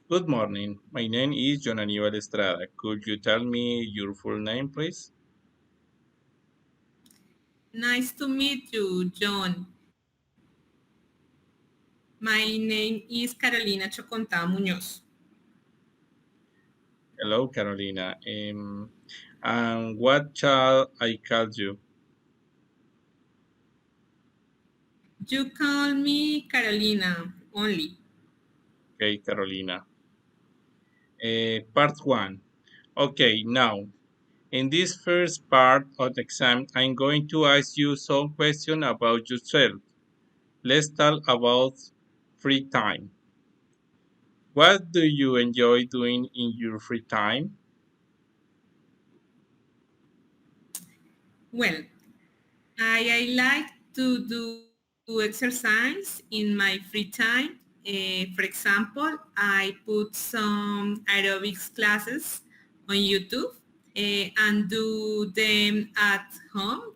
Good morning. My name is John Aníbal Estrada. Could you tell me your full name, please? Nice to meet you, John. My name is Carolina Choconta Muñoz. Hello, Carolina. And what shall I call you? You call me Carolina only. Okay, Carolina. Part 1. Okay, now, in this first part of the exam, I'm going to ask you some questions about yourself. Let's talk about free time. What do you enjoy doing in your free time? Well, I like to do exercise in my free time. For example, I put some aerobics classes on YouTube and do them at home.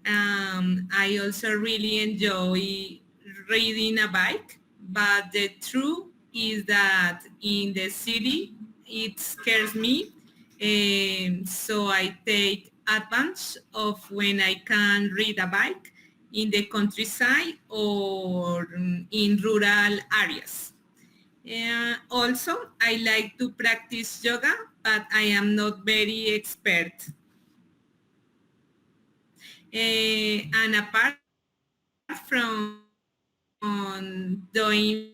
I also really enjoy riding a bike, but the truth is that in the city it scares me. So I take advantage of when I can ride a bike in the countryside or in rural areas. Also, I like to practice yoga, but I am not very expert. And apart from doing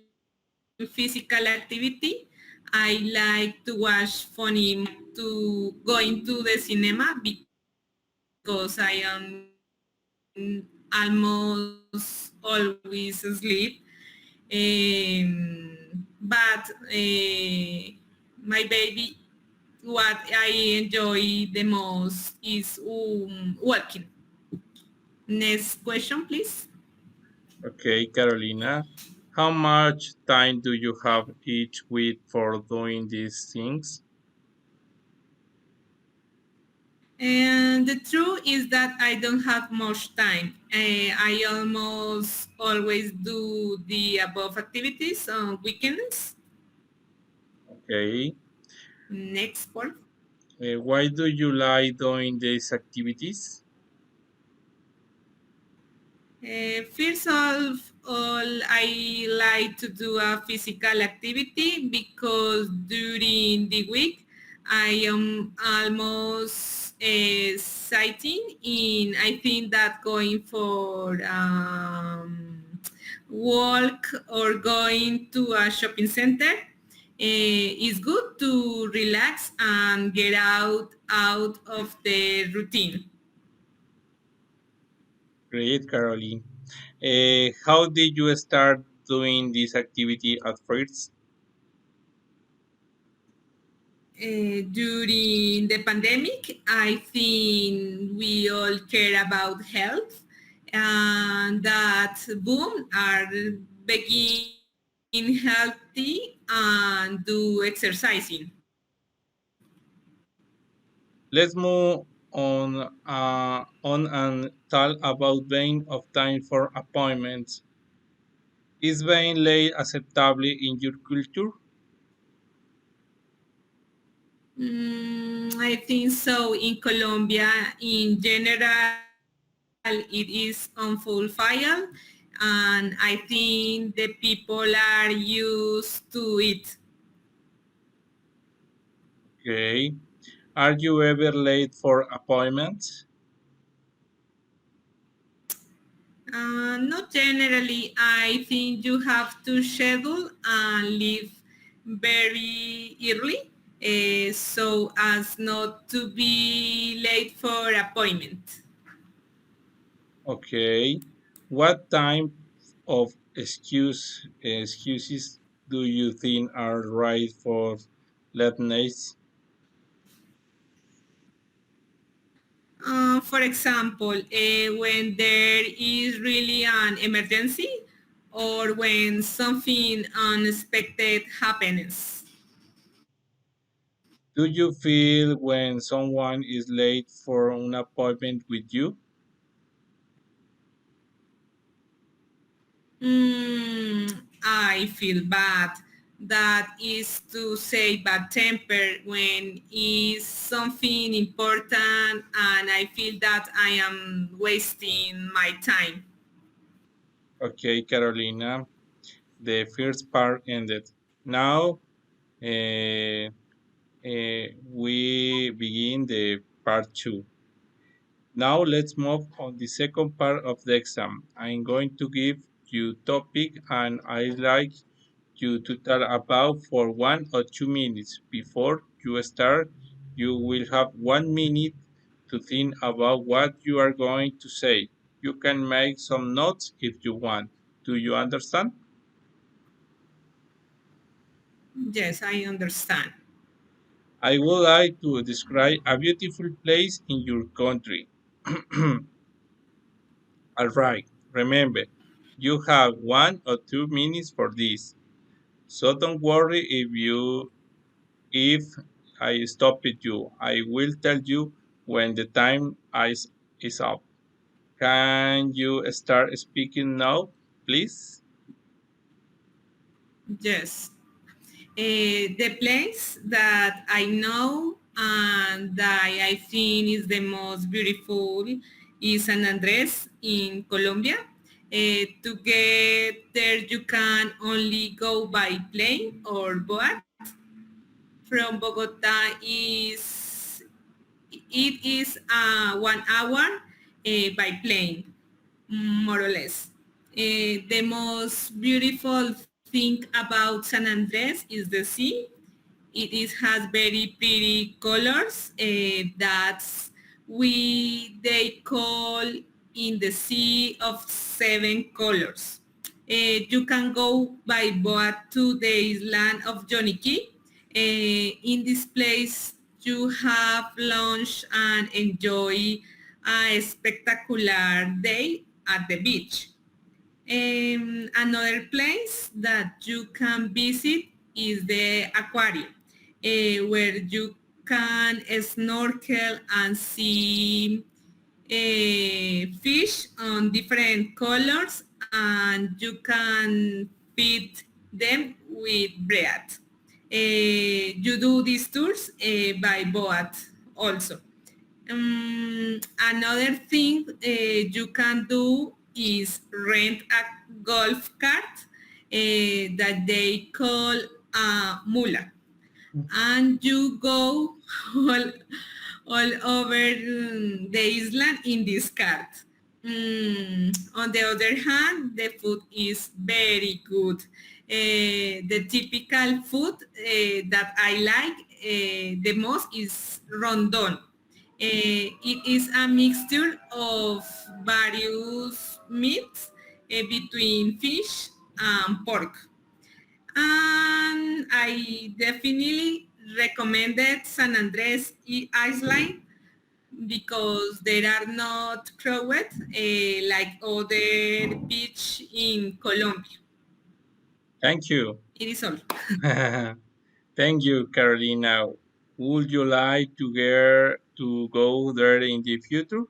physical activity, I like to watch funny movies. I like to going to the cinema because I am almost always asleep. But my baby, what I enjoy the most is walking. Next question, please. Okay, Carolina. How much time do you have each week for doing these things? And the truth is that I don't have much time. I almost always do the above activities on weekends. Okay. Next point. Why do you like doing these activities? First of all, I like to do a physical activity because during the week I am almost sighting in. I think that going for walk or going to a shopping center is good to relax and get out of the routine. Great, Caroline. How did you start doing this activity at first? During the pandemic, I think we all care about health and that boom are being healthy and do exercising. Let's move on and talk about being of time for appointments. Is being late acceptable in your culture? I think so. In Colombia, in general, it is on full file, and I think the people are used to it. Okay. Are you ever late for appointments? Not generally. I think you have to schedule and leave very early so as not to be late for appointment. Okay. What type of excuses do you think are right for lateness? For example, when there is really an emergency or when something unexpected happens. Do you feel when someone is late for an appointment with you? I feel bad, that is to say bad temper when is something important and I feel that I am wasting my time. Okay, Carolina, the first part ended. Now uh, we begin the part two. Now let's move on the second part of the exam. I'm going to give you topic and I like you to tell about for 1 or 2 minutes. Before you start, you will have 1 minute to think about what you are going to say. You can make some notes if you want. Do you understand? Yes, I understand. I would like to describe a beautiful place in your country. All right, remember, you have 1 or 2 minutes for this. So don't worry if I stop it you. I will tell you when the time is up. Can you start speaking now, please? Yes. The place that I know and that I think is the most beautiful is San Andres in Colombia. To get there, you can only go by plane or boat. From Bogota is it is 1 hour by plane, more or less. The most beautiful thing about San Andres is the sea. Has very pretty colors. That's we they call in the sea of 7 colors. You can go by boat to the island of Joniki. In this place, you have lunch and enjoy a spectacular day at the beach. Another place that you can visit is the aquarium, where you can snorkel and see fish on different colors, and you can feed them with bread. You do these tours by boat also. Another thing you can do is rent a golf cart that they call a mula, and you go all, all over the island in this cart. On the other hand, the food is very good. The typical food that I like the most is rondon. It is a mixture of various meats between fish and pork. And I definitely recommended San Andres Island because they are not crowded like other beach in Colombia. Thank you. It is all. Thank you, Carolina. Would you like to go there in the future?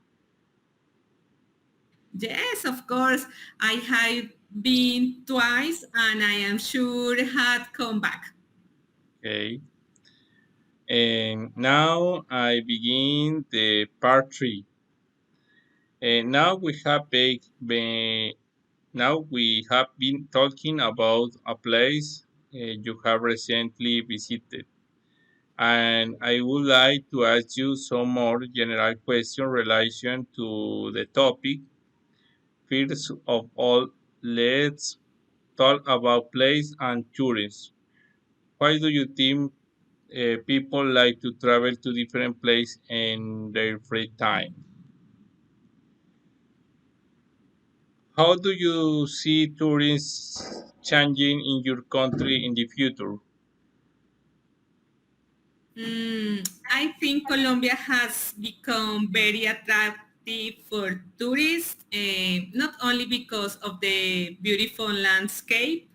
Yes, of course. I have been twice and I am sure had come back. Okay. And now I begin the part three. And now we have been talking about a place you have recently visited, and I would like to ask you some more general question relation to the topic. First of all, let's talk about place and tourism. Why do you think people like to travel to different places in their free time? How do you see tourists changing in your country in the future? I think Colombia has become very attractive for tourists, not only because of the beautiful landscape.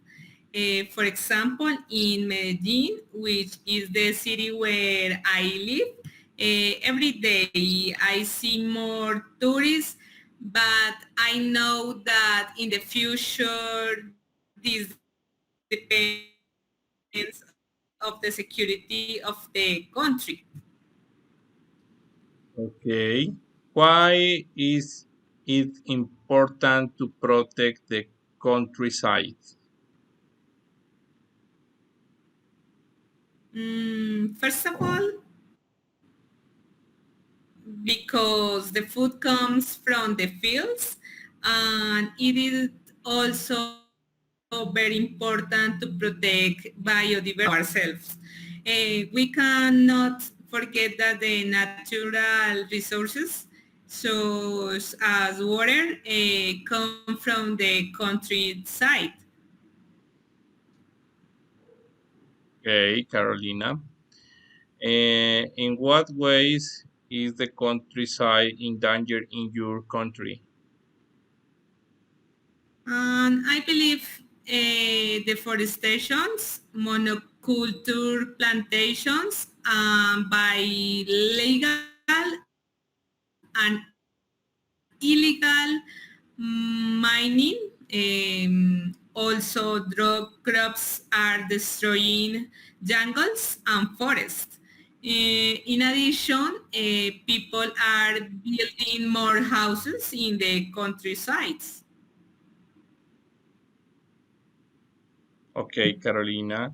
For example, in Medellin, which is the city where I live, every day I see more tourists, but I know that in the future this depends on the of the security of the country. Okay. Why is it important to protect the countryside? First of all, because the food comes from the fields, and it is also very important to protect biodiversity ourselves. We cannot forget that the natural resources, such as water, come from the countryside. Okay, Carolina. In what ways is the countryside endangered in your country? And I believe deforestations, monoculture plantations, by legal and illegal mining. Also, drug crops are destroying jungles and forests. In addition, people are building more houses in the countrysides. Okay, Carolina.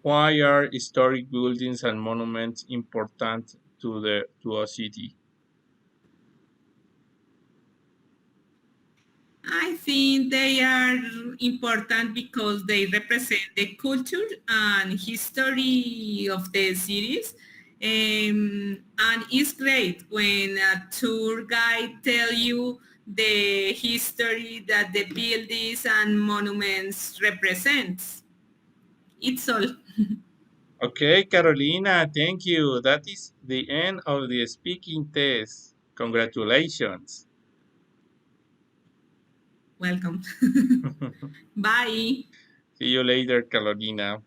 Why are historic buildings and monuments important to a city? I think they are important because they represent the culture and history of the cities. And it's great when a tour guide tell you the history that the buildings and monuments represents. It's all. Okay, Carolina, thank you. That is the end of the speaking test. Congratulations. Welcome. Bye. See you later, Carolina.